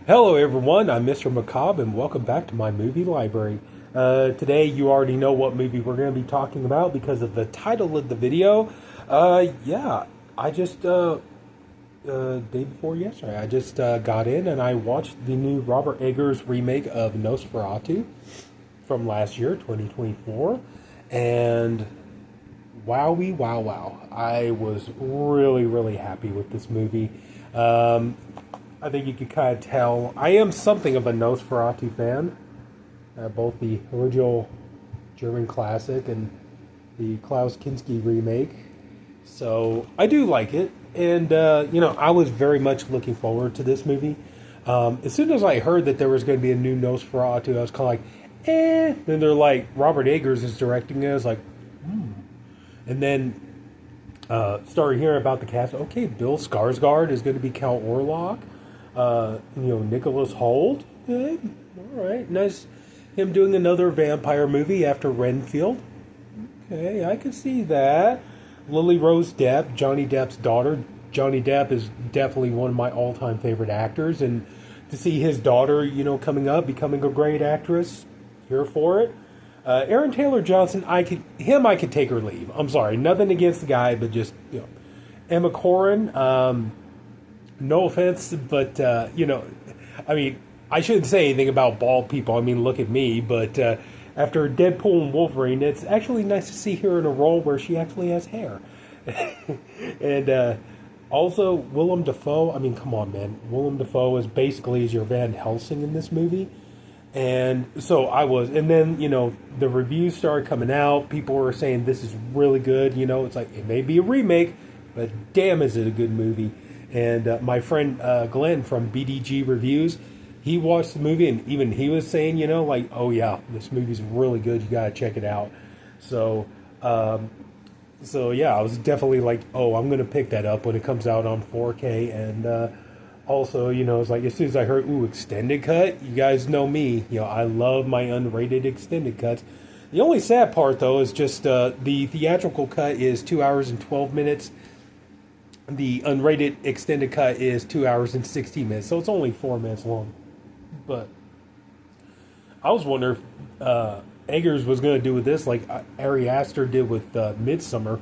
Hello, everyone. I'm Mr. Macabre, and welcome back to my movie library. Today, you already know what movie we're going to be talking about because of the title of the video. Yeah, I just day before yesterday, I just got in and I watched the new Robert Eggers remake of Nosferatu from last year, 2024, and wowie, wow, wow! I was really, really happy with this movie. I think you could kind of tell I am something of a Nosferatu fan. Both the original German classic and the Klaus Kinski remake. So I do like it. And, I was very much looking forward to this movie. As soon as I heard that there was going to be a new Nosferatu, I was kind of like, eh. Then they're like, Robert Eggers is directing it. I was like, hmm. And then started hearing about the cast. Okay, Bill Skarsgård is going to be Count Orlok. Nicholas Hoult. All right, nice. Him doing another vampire movie after Renfield. Okay, I can see that. Lily Rose Depp, Johnny Depp's daughter. Johnny Depp is definitely one of my all-time favorite actors, and to see his daughter, coming up, becoming a great actress, here for it. Aaron Taylor Johnson, I could take or leave. I'm sorry, nothing against the guy, but just Emma Corrin. No offense, but I shouldn't say anything about bald people. I mean, look at me. But after Deadpool and Wolverine, it's actually nice to see her in a role where she actually has hair. And also, Willem Dafoe. I mean, come on, man. Willem Dafoe is basically your Van Helsing in this movie. And so I was. And then, the reviews started coming out. People were saying this is really good. It's like, it may be a remake, but damn, is it a good movie. And my friend Glenn from BDG Reviews, he watched the movie, and even he was saying, oh yeah, this movie's really good. You gotta check it out. So yeah, I was definitely like, oh, I'm gonna pick that up when it comes out on 4K. And also, it's like as soon as I heard, extended cut, you guys know me. I love my unrated extended cuts. The only sad part though is just the theatrical cut is 2 hours and 12 minutes. The unrated extended cut is 2 hours and 16 minutes, so it's only 4 minutes long. But I was wondering if Eggers was going to do with this like Ari Aster did with Midsummer.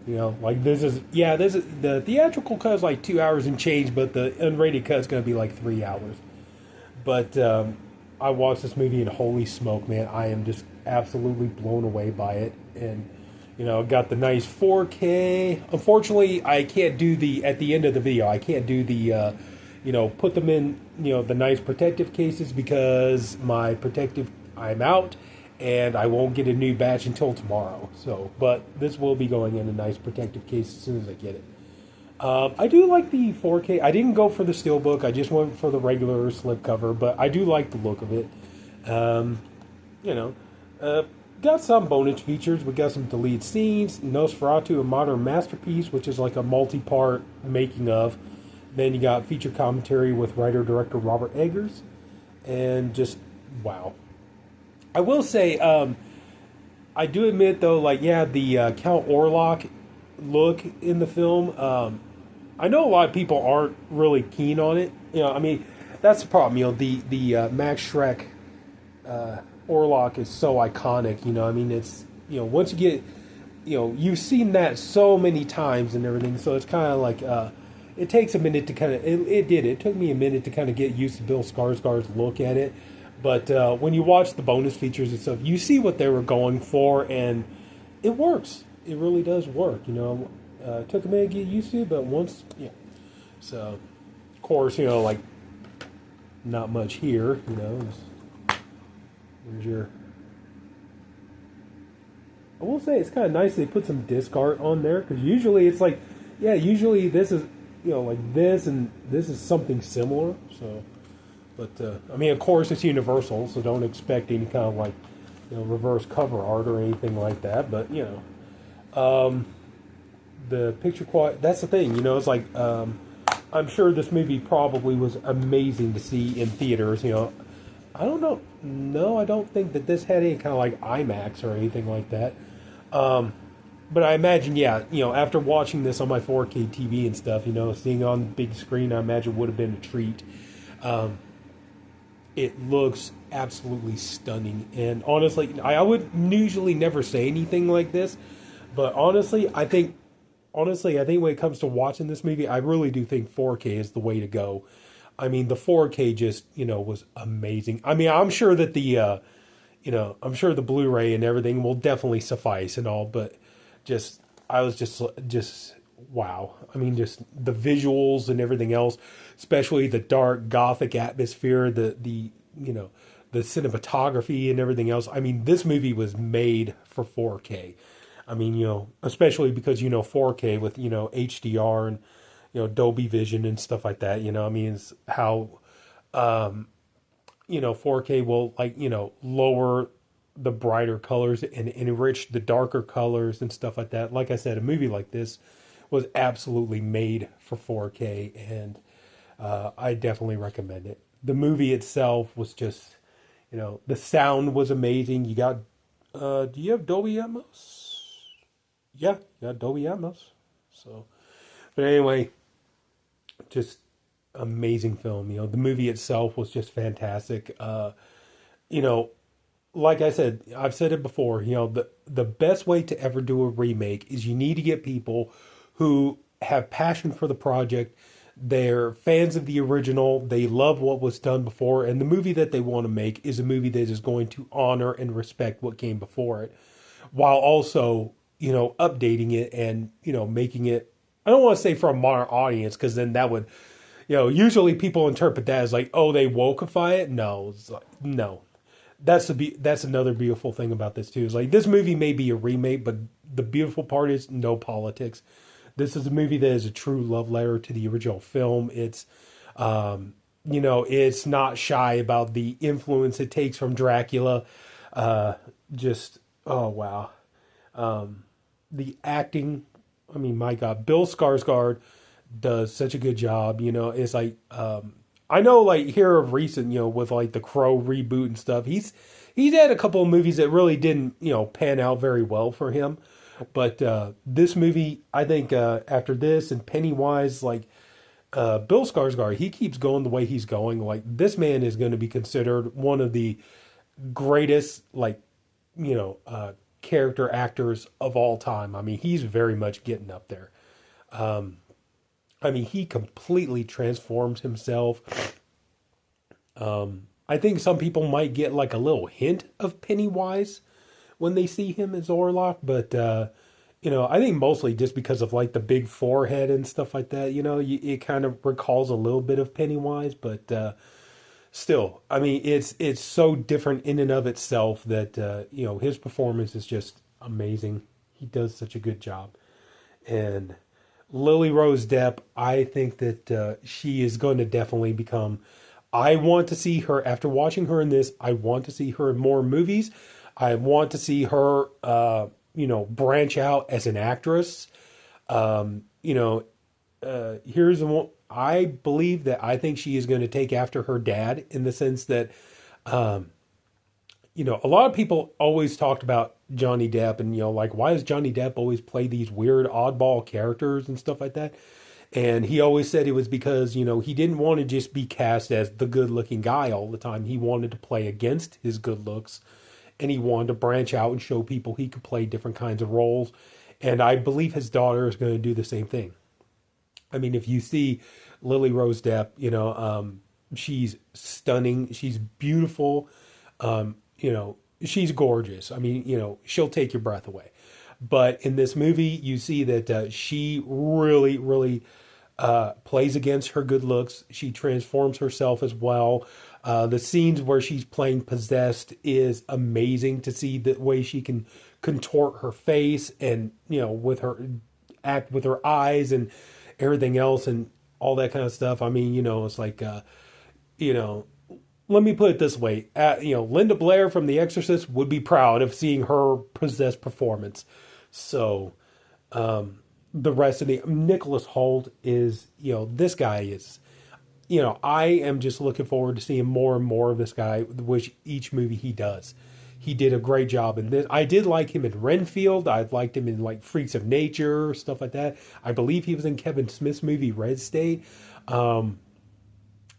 This is the theatrical cut is like 2 hours and change, but the unrated cut is going to be like 3 hours. But I watched this movie, and holy smoke, man, I am just absolutely blown away by it. And got the nice 4K. Unfortunately, I can't do at the end of the video, I can't do the, put them in, the nice protective cases because I'm out and I won't get a new batch until tomorrow. So, but this will be going in a nice protective case as soon as I get it. I do like the 4K. I didn't go for the steelbook. I just went for the regular slipcover, but I do like the look of it. Got some bonus features. We got some deleted scenes. Nosferatu, a modern masterpiece, which is like a multi-part making of. Then you got feature commentary with writer-director Robert Eggers. And just, wow. I will say, I do admit, though, the Count Orlok look in the film, I know a lot of people aren't really keen on it. That's the problem. The Max Schreck Orlok is so iconic, it's, once you get, you've seen that so many times and everything, so it's kind of like, it takes a minute to kind of, it took me a minute to kind of get used to Bill Skarsgård's look at it, but when you watch the bonus features and stuff, you see what they were going for, and it works. It really does work, it took a minute to get used to it, but once, so, of course, not much here, Where's your... I will say it's kind of nice they put some disc art on there, because usually it's like, usually this is, like this, and this is something similar, so, but, of course it's Universal, so don't expect any kind of like, reverse cover art or anything like that, but, the picture quality, that's the thing, it's like, I'm sure this movie probably was amazing to see in theaters, I don't know. No, I don't think that this had any kind of like IMAX or anything like that. But I imagine, after watching this on my 4K TV and stuff, seeing it on the big screen, I imagine would have been a treat. it looks absolutely stunning. And honestly, I would usually never say anything like this, but honestly, I think when it comes to watching this movie, I really do think 4K is the way to go. I mean, the 4K just, was amazing. I mean, I'm sure the Blu-ray and everything will definitely suffice and all, but just, I was just wow. I mean, just the visuals and everything else, especially the dark gothic atmosphere, the cinematography and everything else. I mean, this movie was made for 4K. I mean, especially because 4K with HDR and Dolby Vision and stuff like that. I mean, it's how 4K will lower the brighter colors and enrich the darker colors and stuff like that. Like I said, a movie like this was absolutely made for 4K, and I definitely recommend it. The movie itself was just, the sound was amazing. You got, do you have Dolby Atmos? Yeah, you got Dolby Atmos. So, but anyway, just amazing film. The movie itself was just fantastic. You know, like I said, I've said it before. The best way to ever do a remake is you need to get people who have passion for the project. They're fans of the original. They love what was done before, and the movie that they want to make is a movie that is going to honor and respect what came before it, while also updating it and making it. I don't want to say for a modern audience, because then that would, usually people interpret that as like, oh, they wokeify it. No, it's like, no. That's another beautiful thing about this too. Is like, this movie may be a remake, but the beautiful part is no politics. This is a movie that is a true love letter to the original film. It's, it's not shy about the influence it takes from Dracula. Just, oh wow. The acting, I mean, my God, Bill Skarsgård does such a good job. It's like, I know, like, here of recent, with like the Crow reboot and stuff, he's had a couple of movies that really didn't, pan out very well for him. But this movie, I think, after this and Pennywise, like, Bill Skarsgård, he keeps going the way he's going. Like, this man is going to be considered one of the greatest, like, character actors of all time. I mean, he's very much getting up there. I mean, he completely transforms himself. I think some people might get like a little hint of Pennywise when they see him as Orlok, but I think mostly just because of like the big forehead and stuff like that. It kind of recalls a little bit of Pennywise, but still, I mean, it's so different in and of itself that his performance is just amazing. He does such a good job, and Lily Rose Depp, I think that she is going to definitely become. I want to see her, after watching her in this, I want to see her in more movies. I want to see her, branch out as an actress. Here's one. I believe that I think she is going to take after her dad, in the sense that, a lot of people always talked about Johnny Depp and, like, why does Johnny Depp always play these weird oddball characters and stuff like that? And he always said it was because, he didn't want to just be cast as the good looking guy all the time. He wanted to play against his good looks, and he wanted to branch out and show people he could play different kinds of roles. And I believe his daughter is going to do the same thing. I mean, if you see Lily Rose Depp, she's stunning. She's beautiful. She's gorgeous. I mean, she'll take your breath away. But in this movie, you see that she really, really plays against her good looks. She transforms herself as well. The scenes where she's playing possessed is amazing to see the way she can contort her face and, with her act with her eyes and everything else and all that kind of stuff. I mean, it's like, let me put it this way. Linda Blair from The Exorcist would be proud of seeing her possessed performance. So, the rest of Nicholas Hoult is, this guy is, I am just looking forward to seeing more and more of this guy, which each movie he does. He did a great job in this. I did like him in Renfield. I liked him in like Freaks of Nature, stuff like that. I believe he was in Kevin Smith's movie Red State.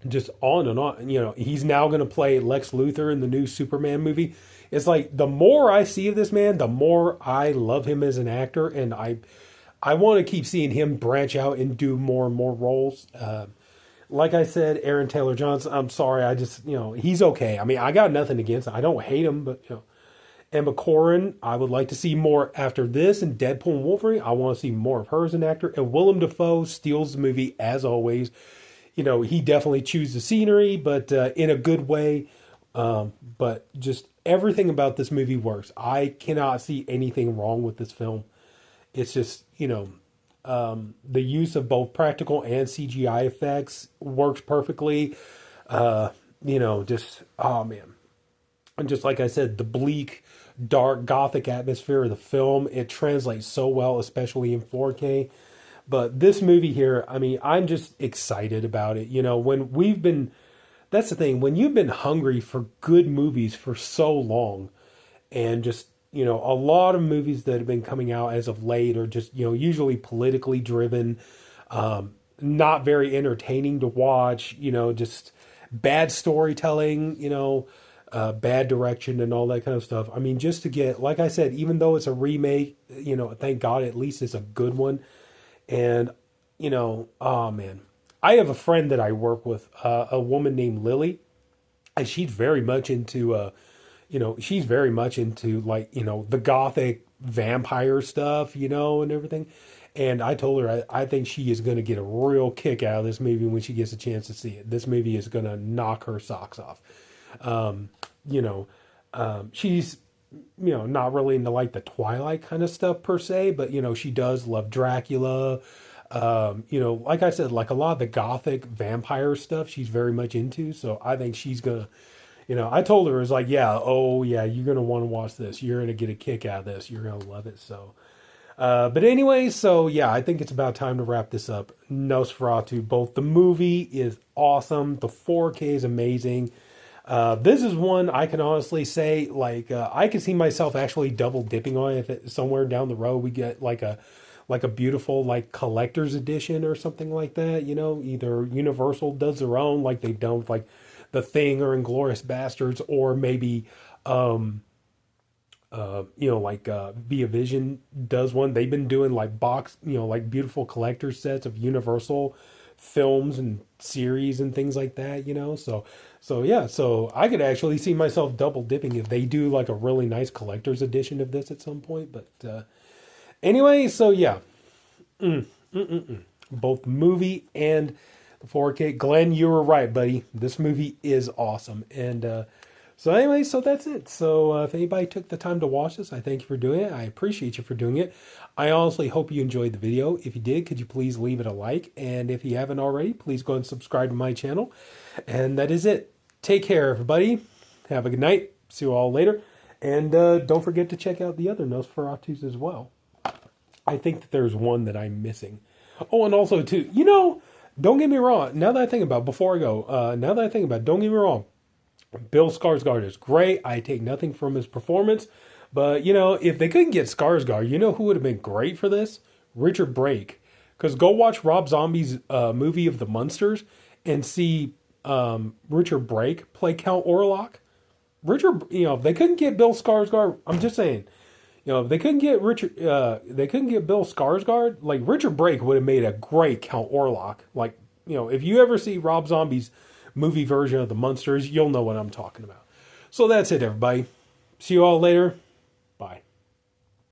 just on and on. You know, he's now going to play Lex Luthor in the new Superman movie. It's like the more I see of this man, the more I love him as an actor, and I want to keep seeing him branch out and do more and more roles. Like I said, Aaron Taylor Johnson. I'm sorry, I just he's okay. I mean, I got nothing against him. I don't hate him, but Emma Corrin, I would like to see more after this, and Deadpool and Wolverine. I want to see more of her as an actor. And Willem Dafoe steals the movie as always. He definitely chews the scenery, but in a good way. But just everything about this movie works. I cannot see anything wrong with this film. It's just, the use of both practical and CGI effects works perfectly. Just, oh man. And just like I said, the bleak, dark, gothic atmosphere of the film, it translates so well, especially in 4K. But this movie here, I mean, I'm just excited about it. That's the thing, when you've been hungry for good movies for so long, and just, a lot of movies that have been coming out as of late are just, usually politically driven, not very entertaining to watch, just bad storytelling, bad direction and all that kind of stuff. I mean, just to get, like I said, even though it's a remake, thank God at least it's a good one. And, oh man, I have a friend that I work with, a woman named Lily, and she's very much into, like, the gothic vampire stuff, and everything. And I told her I think she is going to get a real kick out of this movie when she gets a chance to see it. This movie is going to knock her socks off. She's, not really into like the Twilight kind of stuff per se, but, she does love Dracula. Like I said, like a lot of the gothic vampire stuff she's very much into. So I think she's going to, I told her, it was like, yeah, oh yeah, you're going to want to watch this. You're going to get a kick out of this. You're going to love it. So, but anyway, so yeah, I think it's about time to wrap this up. Nosferatu, both the movie is awesome. The 4K is amazing. This is one I can honestly say, like, I can see myself actually double dipping on it if somewhere down the road we get like a beautiful like collector's edition or something like that. Either Universal does their own, like they've done with like The Thing or Inglourious Bastards, or maybe Via Vision does one. They've been doing like like beautiful collector sets of Universal films and series and things like that, so yeah, so I could actually see myself double dipping if they do like a really nice collector's edition of this at some point. But anyway, so yeah, both the movie and the 4K. Glenn, you were right, buddy. This movie is awesome. And so anyway, so that's it. So if anybody took the time to watch this, I thank you for doing it. I appreciate you for doing it. I honestly hope you enjoyed the video. If you did, could you please leave it a like? And if you haven't already, please go and subscribe to my channel. And that is it. Take care, everybody. Have a good night. See you all later. And don't forget to check out the other Nosferatus as well. I think that there's one that I'm missing. Oh, and also, too, don't get me wrong. Now that I think about it, before I go, don't get me wrong. Bill Skarsgård is great. I take nothing from his performance. But, if they couldn't get Skarsgård, who would have been great for this? Richard Brake. Because go watch Rob Zombie's movie of the Munsters and see Richard Brake play Count Orlok. If they couldn't get Bill Skarsgård, I'm just saying, if they couldn't get Bill Skarsgård, like Richard Brake would have made a great Count Orlok. Like, if you ever see Rob Zombie's movie version of the Munsters, you'll know what I'm talking about. So that's it, everybody. See you all later.